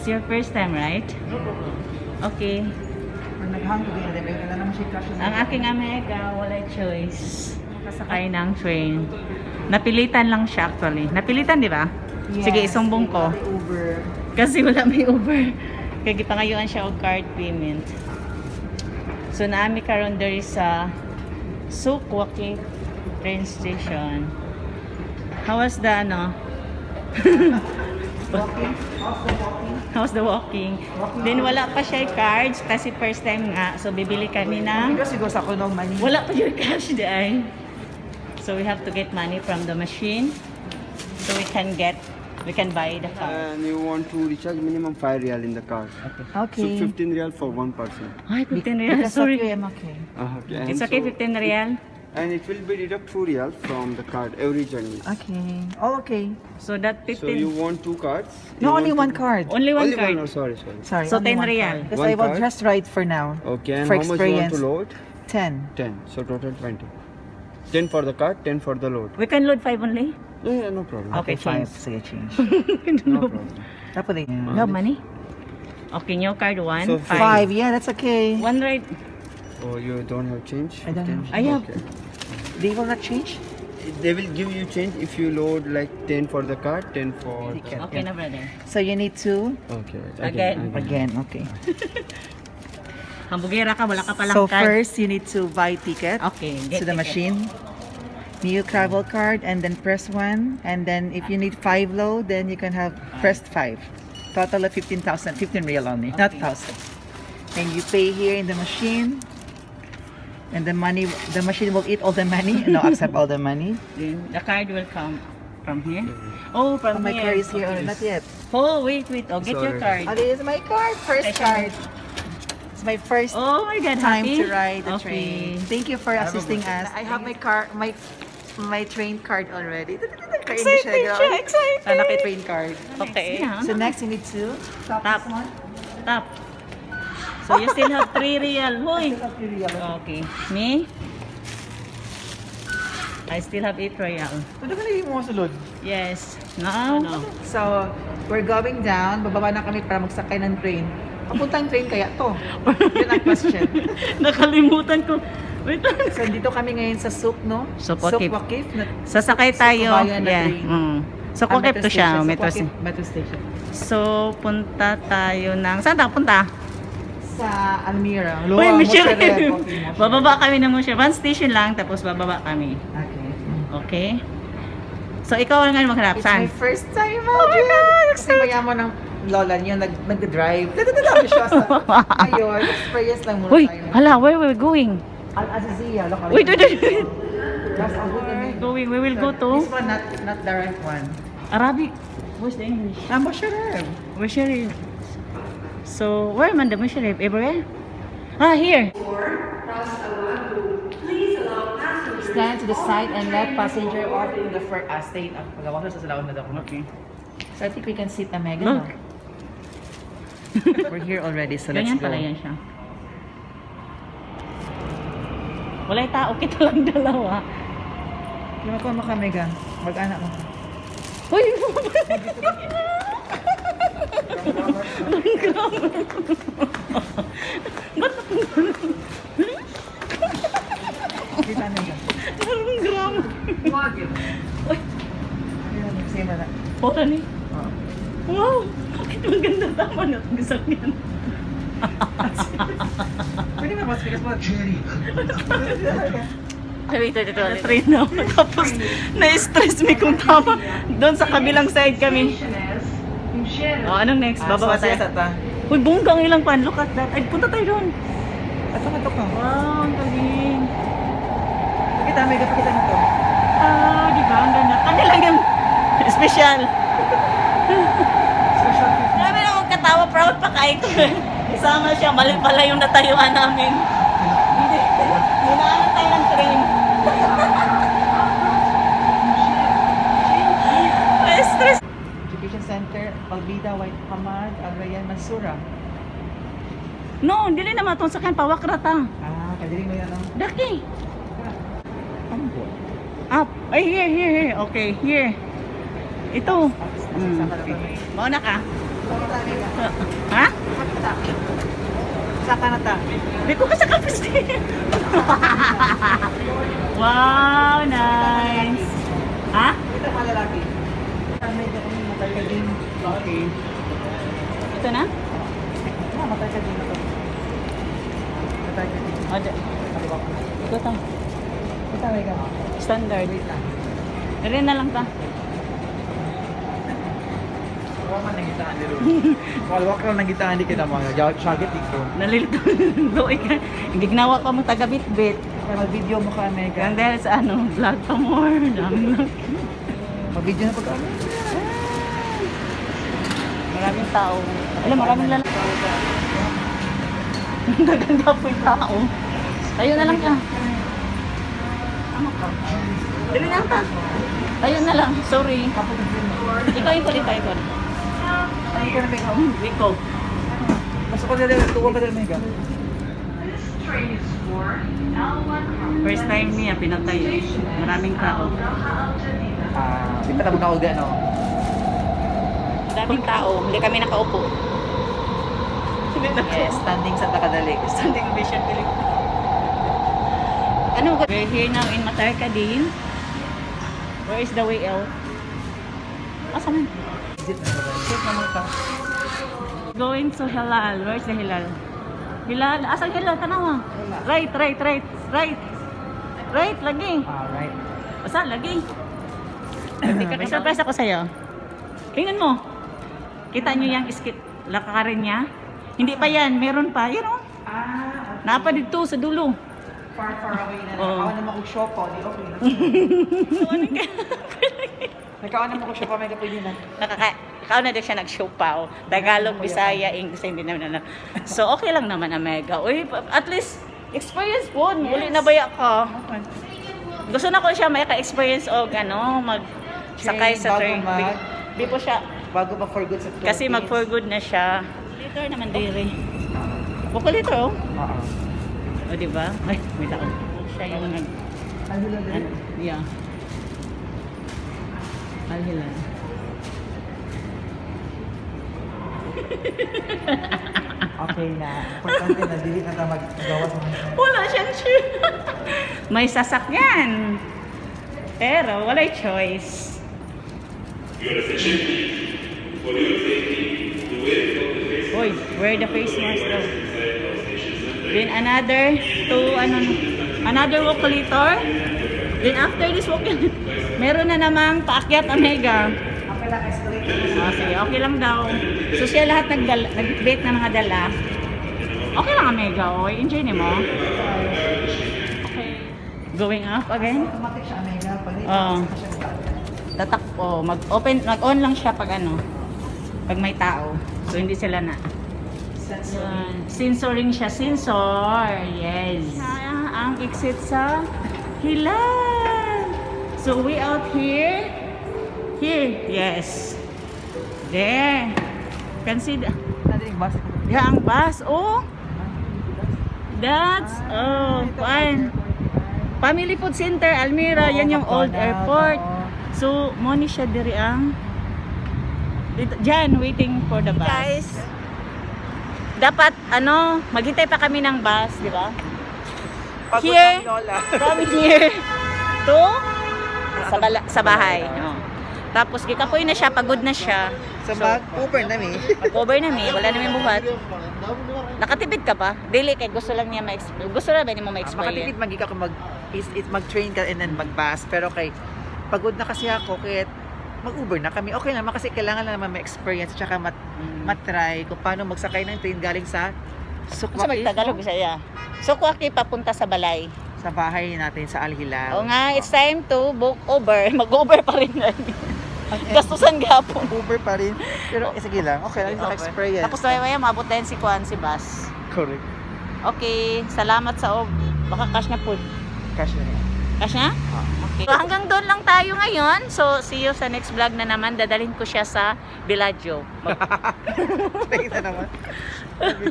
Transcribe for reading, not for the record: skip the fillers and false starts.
It's your first time, right? No problem. Okay. Pag naghang ko din, kailangan naman siya crash. Ang aking Amegah, wala choice. Makasakay ng train. Napilitan lang siya actually. Napilitan, di ba? Yes, Sige, isumbong ko. Uber. Kasi wala may Uber. Kaya gipangayuan siya og card payment. So naami karon diri sa Sukwaki train station. How was the Walking? How's the walking? How's the walking? Then wala pa siya cards kasi first time nga. So bibili kami ng Because siguro sa kuno money. wala pa yung cash diay. So we have to get money from the machine so we can buy the car. And you want to recharge minimum 5 real in the car. Okay. So 15 real for one person. Ay, 15 real. Because Sorry. okay, I'm okay. Okay. It's and okay, so- 15 real. And it will be deduct 2 real from the card every journey. Okay. All okay. So that So you 15. want 2 cards? No, You only want one card. Only one Only card. one. Oh, sorry. Sorry. So, only 10 one real. card. Because One I will card. just ride for now. Okay. And For how much you want experience. to load? 10. 10. So total 20. 10 for the card, 10 for the load. We can load 5 only? Yeah, no problem. Okay, Five. change. Sige, change. No problem. Tapos din. No money? Okay, new card 1. So, 5. Yeah, that's okay. One ride. Oh, you don't have change? I don't have. I have. Okay. They will not change? They will give you change if you load like 10 for the card, 10 for the... Ticket. Okay na, brother. So you need to? Okay. Again, okay. Hambugera ka, wala ka palang So card. first, you need to buy ticket Okay, get to the ticket. machine. New travel card and then press 1. And then if you need 5 load, then you can have pressed 5. Total of 15,000, 15 real only, not 1,000. And you pay here in the machine. And the machine will eat all the money. No, accept all the money. Then the card will come from here. Oh, Oh, from my here. card is here. Not yet. Oh, wait. Oh, get your Sorry. card. Oh, this is my card. First card. It's my first Oh my God, time happy? to ride the Okay. train. Thank you for assisting us. I have my car, my train card already. Excited. Anak, train card. Okay. So next, you need to tap Tap. this one. Tap. So you still have 3 real. Hoy. Tap 3 real. Okay. Me? I still have 8 real. Ano ka na mo sulod? Yes. No. So, we're going down. Bababa na kami para magsakay ng train. Papuntang train kaya to? Yun ang question. Nakalimutan ko. Wait lang. So, dito kami ngayon sa Suk, no? Sukwakif. Sukwakif. Sasakay tayo. Kabayan na Yeah. train. So, Sukwakif to siya. Metro Sukwakif Metro Station. So, punta tayo ng... Saan tayo punta? Sa Almira. Uy, Musharraf. Musharraf. Bababa kami ng Musharraf. One station lang, tapos bababa kami. Okay. Okay? So, ikaw ang nga maghanap. It's my Saan? first time, Oh my God, Kasi mayaman ng lola niyo, nag-drive. Nagdadala siya sa ngayon. Experience lang muna Uy, tayo. hala, where we going? Al-Azizia, local. Wait. That's a good name. Going, we will go to This one, not the right one. Arabic. Where's the English? Musharraf. Musharraf. So, where man the Musharraf? Everywhere? Ah, here. Stand to the side and let passenger off in the first state. Pagawa sa salawan na daw. Okay. So I think we can sit Amegah. Look. No? We're here already, so let's Ganyan go. pala yan siya. Wala'y tao, kita lang dalawa. Lima ko mo ka, Amegah. Mag-anak mo. Uy! Kita Amegah. Anong gram? Uy! Sige ba na? Pora ni. Wow! Bakit maganda tama na itong sasakyan? Pwede ba mas bigas mo? Ay, wait. Train na ako. Tapos, na-stress me kung tama. Doon sa kabilang side kami. Oh, anong next? Bababa tayo. Uy, bonggang ilang pan. Look at that. Ay, punta tayo doon. Ito ka. Wow, ang galing. Pakita, Amegah, pakita mo to. Ah, di ba? Ang ganda. Kanila yung special. Special treatment. Grabe na akong katawa. Proud pa kayo ko. Isama siya. Mali pala yung natayuan namin. Hindi. Hinaan tayo ng train. Ay, stress. Education Center, Albida, White Hamad, Al-Rayyan, Mansura. No, dili naman itong sakyan. Pawakrata. Kadiling mo yan, no? Daki. Ambot. Up. Ay, here. Okay, here. Ito. Sama na kami. Mauna ka. Ha? Saka na ta. Di ko kasi kapis din. Wow, nice. Ha? Ito malalaki. Kami dito kami matay ka din. Okay. Ito na? Matay ka din ito. Matay ka din. O, ito ta. Ito may ka. Standard. Rin na lang ta. Wala man nagitaan dito. Wala ka lang nagitaan di kita mga jacket dito. Nalilito. Doy ka. Hindi ginawa ka mo taga-bit-bit. Mag-video mo ka, Amegah. And dahil sa ano, vlog pa more. Dami lang. Mag-video na pag Maraming tao. Alam, maraming lalaki. Naganda po yung tao. Tayo na lang ka. Ano ka? Dili na ka. Tayo na lang. Sorry. Ikaw yung kulit tayo ko. Ay, ka na may ka. Ikaw. Masuk ko na tuwa ka na, Amegah. First time niya, pinatay. Maraming tao. Di pa tamo na uga, no? Maraming tao. Hindi kami nakaupo. Yes, standing sa takadali. Standing vision feeling. Ano? We're here now in Matarkadin. Where is the way out? Asan? Sit naman ka. Going to Hilal. Where's the Hilal? Hilal. Asan Hilal? Tanawa. Right. Right, lagi. Right. Basta, lagi. May surprise ako sa'yo. Tingnan mo. Kita nyo yung skit lakarin niya? Hindi pa yan. Meron pa. Yan o. Napa dito sa dulo. Far away na. Oo. Nakawan naman kong shop, di okay na. Nakawan naman kong shop, may kapili na. Ikaw na din siya nag-show pa. Tagalog, Bisaya, English, hindi naman na. So, okay lang naman, Amegah. Uy, at least, experience po. Muli na baya ka. Gusto na ko siya may ka-experience o sakay sa train. Di po siya, Bago ba for good sa Philippines? kasi mag-for good na siya. Later naman, diri. Buko later, oh. Oo. O, diba? Ay, may tao. Siya yung yeah. Al-Hilal. Okay na. Importante na, dili na ta mag-gawas mo. Wala siyang shoe. May sasakyan. Pero wala'y choice. Uy, wear the face mask daw. Then another walkulator. Then after this walkulator, meron na namang paakyat Amegah. Okay lang, escalator. Sige, okay lang daw. So siya lahat nag-bait na mga dala. Okay lang Amegah, oy. Enjoy niyo mo. Okay. Going up again? Automatic siya, Amegah. Pag Oo. Tatakpo. Mag-on lang siya pag pag may tao. So hindi sila na. Sensoring siya. Sensor. Yes. Ang exit sa Hilal. So we out here. Here. Yes. There. Can see the... Nandun yung bus. Yeah, ang bus. Oh. That's... Oh, fine. Family Food Center, Almira. Yan yung old airport. So, money siya diri ang... Diyan, waiting for the bus. Guys, dapat, maghintay pa kami ng bus, di ba? Here, from here to sa bahay. No. Tapos, gikapoy na siya, pagod na siya. So, mag-over na mi. Mag-over na mi, wala namin buhat. Nakatipid ka ba? Dili, kay gusto lang niya ma-experience. Gusto lang ba niya ma-experience? Makatipid ka kung mag-train ka and then mag-bus. Pero kay pagod na kasi ako, kaya mag-Uber na kami. Okay naman kasi kailangan na naman ma-experience at saka mat-try kung paano magsakay ng train galing sa Sukwaki. Sa magtagalog Bisaya. Sukwaki papunta sa balay. Sa bahay natin sa Al-Hilal. O nga, it's time to book Uber. Mag-Uber pa rin. Gastusan gapon. Uber pa rin. Pero sige lang. Okay lang sa experience. Tapos maya maabot din si bus. Correct. Okay, salamat sa baka cash na po. Cash na rin. Cash na? Okay. So, hanggang doon lang tayo ngayon. So, see you sa next vlog na naman. Dadalhin ko siya sa Bellagio. Thanks na naman.